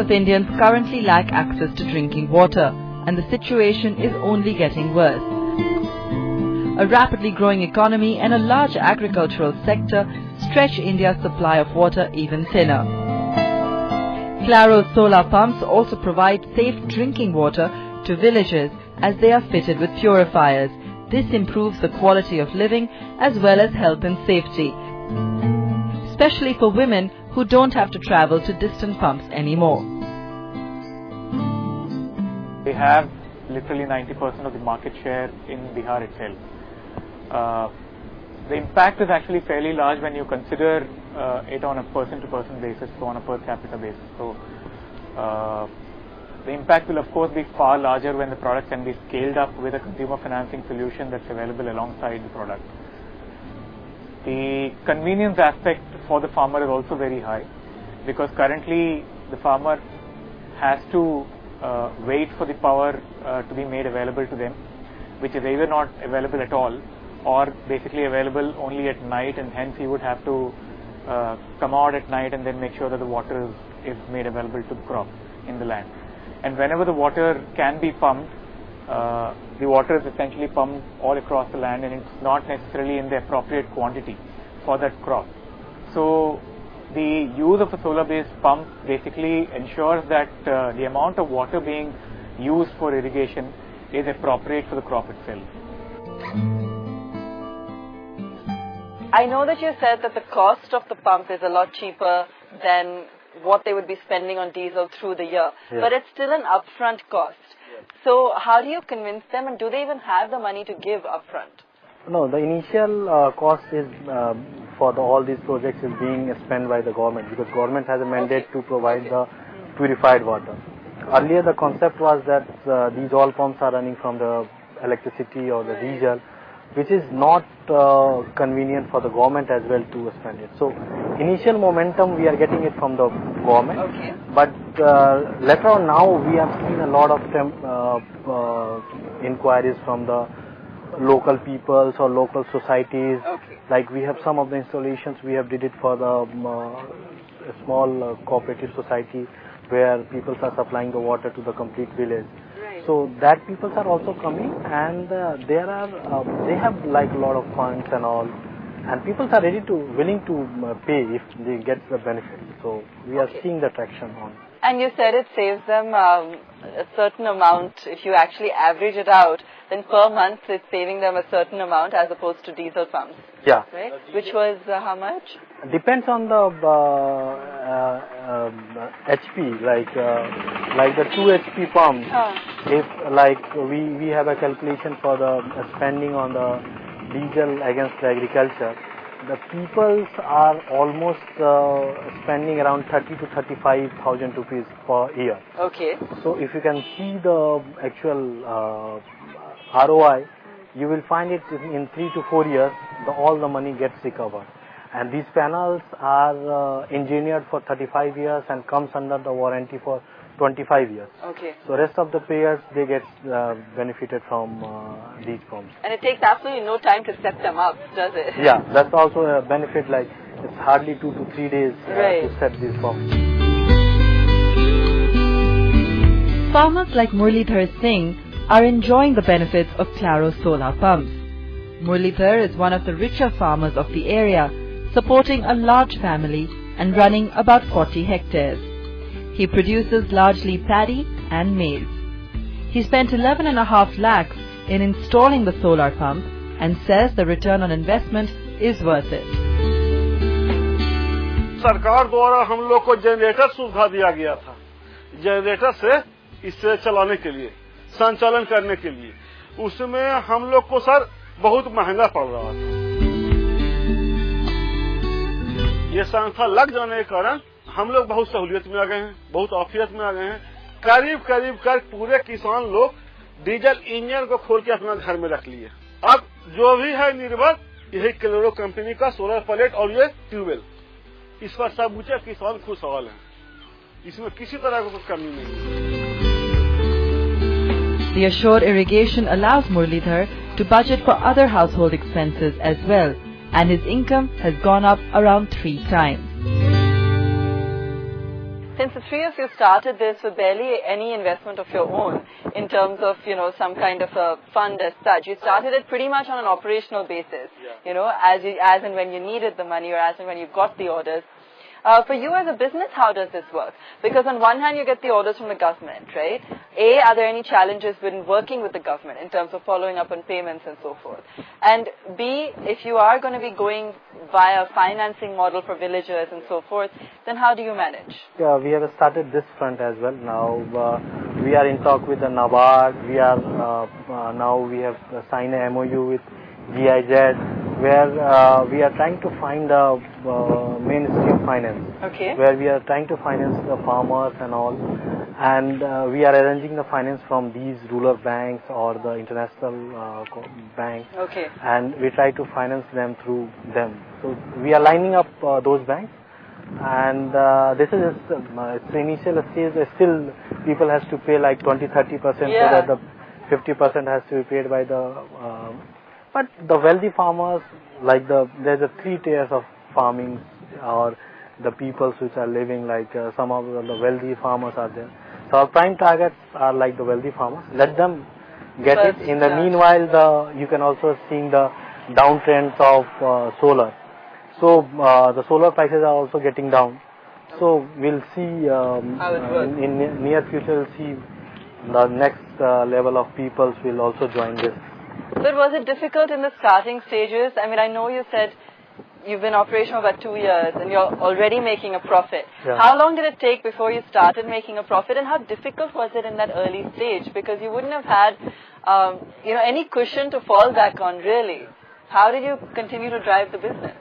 of Indians currently lack access to drinking water, and the situation is only getting worse. A rapidly growing economy and a large agricultural sector stretch India's supply of water even thinner. Claro's solar pumps also provide safe drinking water to villages as they are fitted with purifiers. This improves the quality of living as well as health and safety, especially for women who don't have to travel to distant pumps anymore. We have literally 90% of the market share in Bihar itself. The impact is actually fairly large when you consider it on a person-to-person basis, so on a per capita basis. So the impact will of course be far larger when the product can be scaled up with a consumer financing solution that's available alongside the product. The convenience aspect for the farmer is also very high, because currently the farmer has to wait for the power to be made available to them, which is either not available at all or basically available only at night, and hence he would have to come out at night and then make sure that the water is made available to the crop in the land. And whenever the water can be pumped, the water is essentially pumped all across the land, and it's not necessarily in the appropriate quantity for that crop. So the use of a solar-based pump basically ensures that the amount of water being used for irrigation is appropriate for the crop itself. I know that you said that the cost of the pump is a lot cheaper than what they would be spending on diesel through the year, but it's still an upfront cost. So how do you convince them, and do they even have the money to give upfront? No, the initial cost is for all these projects is being spent by the government, because government has a mandate to provide the purified water. Earlier the concept was that these all pumps are running from the electricity or the diesel, which is not convenient for the government as well to spend it. So initial momentum we are getting it from the government, but later on now we have seen a lot of inquiries from the local peoples or local societies. Like we have some of the installations we have did it for the small cooperative society where people are supplying the water to the complete village. So that people are also coming, and they have like a lot of funds and all, and people are willing to pay if they get the benefit. So we are seeing the traction on. And you said it saves them a certain amount. If you actually average it out, then per month it's saving them a certain amount as opposed to diesel pumps. Yeah. Right? Which was how much? Depends on the HP, like the 2 HP pump. If like we have a calculation for the spending on the diesel against the agriculture, the peoples are almost spending around 30 to 35,000 rupees per year. So if you can see the actual ROI, you will find it in 3 to 4 years, all the money gets recovered. And these panels are engineered for 35 years and comes under the warranty for 25 years. So rest of the payers, they get benefited from these pumps. And it takes absolutely no time to set them up, does it? Yeah, that's also a benefit, like it's hardly 2 to 3 days to set these pumps. Farmers like Murlidhar Singh are enjoying the benefits of Claro solar pumps. Murlidhar is one of the richer farmers of the area, supporting a large family and running about 40 hectares. He produces largely paddy and maize. He spent 11.5 lakhs in installing the solar pump and says the return on investment is worth it. सरकार द्वारा हम लोग को generator सुविधा दिया गया था, generator से इसे चलाने के लिए, संचालन करने के लिए। उसमें हम लोग को सर बहुत महंगा पड़ रहा था। ये संस्था लग जाने के कारण हम लोग बहुत सहूलियत में आ गए हैं, बहुत आफियत में आ गए हैं। करीब कर पूरे किसान लोग डीजल इंजन को खोल के अपना घर में रख लिए। अब जो भी है निर्भर यही क्लेरो कंपनी का सोलर प्लेट और ये ट्यूबवेल, इस पर सब ऊंचे किसान खुशहाल हैं। इसमें किसी तरह की कोई कमी नहीं है। The assured irrigation allows Murlidhar to budget for other household expenses as well, and his income has gone up around 3 times. Since the three of you started this with barely any investment of your own in terms of, some kind of a fund as such, you started it pretty much on an operational basis, as and when you needed the money or as and when you got the orders. For you as a business, how does this work? Because on one hand, you get the orders from the government, right? A, are there any challenges when working with the government in terms of following up on payments and so forth? And B, if you are going to be going via financing model for villagers and so forth, then how do you manage? Yeah, we have started this front as well. Now we are in talk with the NABARD. We are now we have signed a MOU with GIZ, where we are trying to find a mainstream finance, where we are trying to finance the farmers and all, and we are arranging the finance from these rural banks or the international banks, and we try to finance them through them. So we are lining up those banks, and this is its initial stage. Still, people has to pay like 20-30%, so that the 50% has to be paid by the. But the wealthy farmers, there's a 3 tiers of farming, or the peoples which are living, some of the wealthy farmers are there. So our prime targets are like the wealthy farmers. Let them get it. In the meanwhile, you can also see the downtrends of solar. So the solar prices are also getting down. So we'll see in near future. We'll see the next level of peoples will also join this. But was it difficult in the starting stages? I mean, I know you said you've been operational about 2 years and you're already making a profit. Yeah. How long did it take before you started making a profit, and how difficult was it in that early stage? Because you wouldn't have had, any cushion to fall back on, really. How did you continue to drive the business?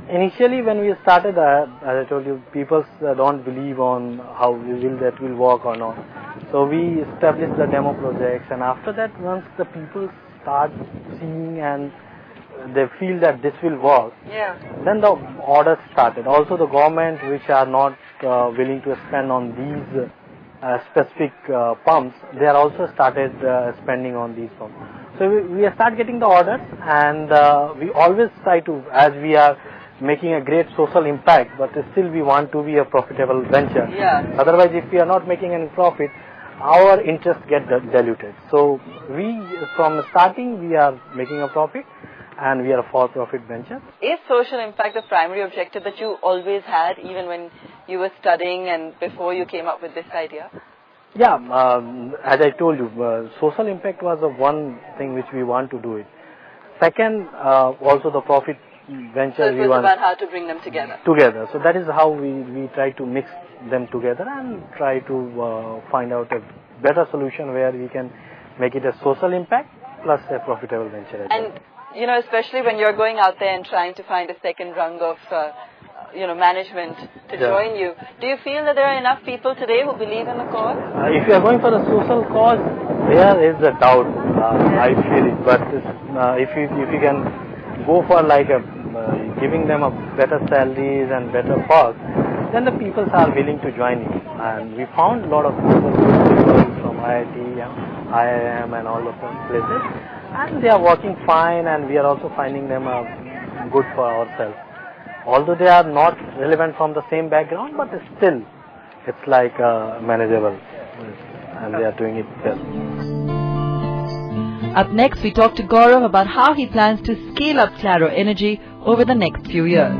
Initially, when we started, as I told you, people don't believe on how that will work or not. So we established the demo projects, and after that, once the people start seeing and they feel that this will work, then the orders started. Also, the government, which are not willing to spend on these specific pumps, they are also started spending on these pumps. So we start getting the orders, and we always try to, as we are making a great social impact, but still we want to be a profitable venture. Otherwise, if we are not making any profit, our interest get diluted. So from starting, we are making a profit, and we are a for-profit venture. Is social impact the primary objective that you always had, even when you were studying and before you came up with this idea? Yeah, as I told you, social impact was the one thing which we want to do it. Second, also the profit venture. So it was about how to bring them together. So that is how we try to mix them together and try to find out a better solution where we can make it a social impact plus a profitable venture. And especially when you're going out there and trying to find a second rung of management to join you. Do you feel that there are enough people today who believe in the cause? If you are going for a social cause, there is a doubt. I feel it. But if you can go for giving them a better salaries and better perks, then the people are willing to join you. And we found a lot of people from IIT, IIM, and all of those places, and they are working fine, and we are also finding them good for ourselves. Although they are not relevant from the same background, but still, it's manageable, and they are doing it well. Up next, we talk to Gaurav about how he plans to scale up Claro Energy over the next few years.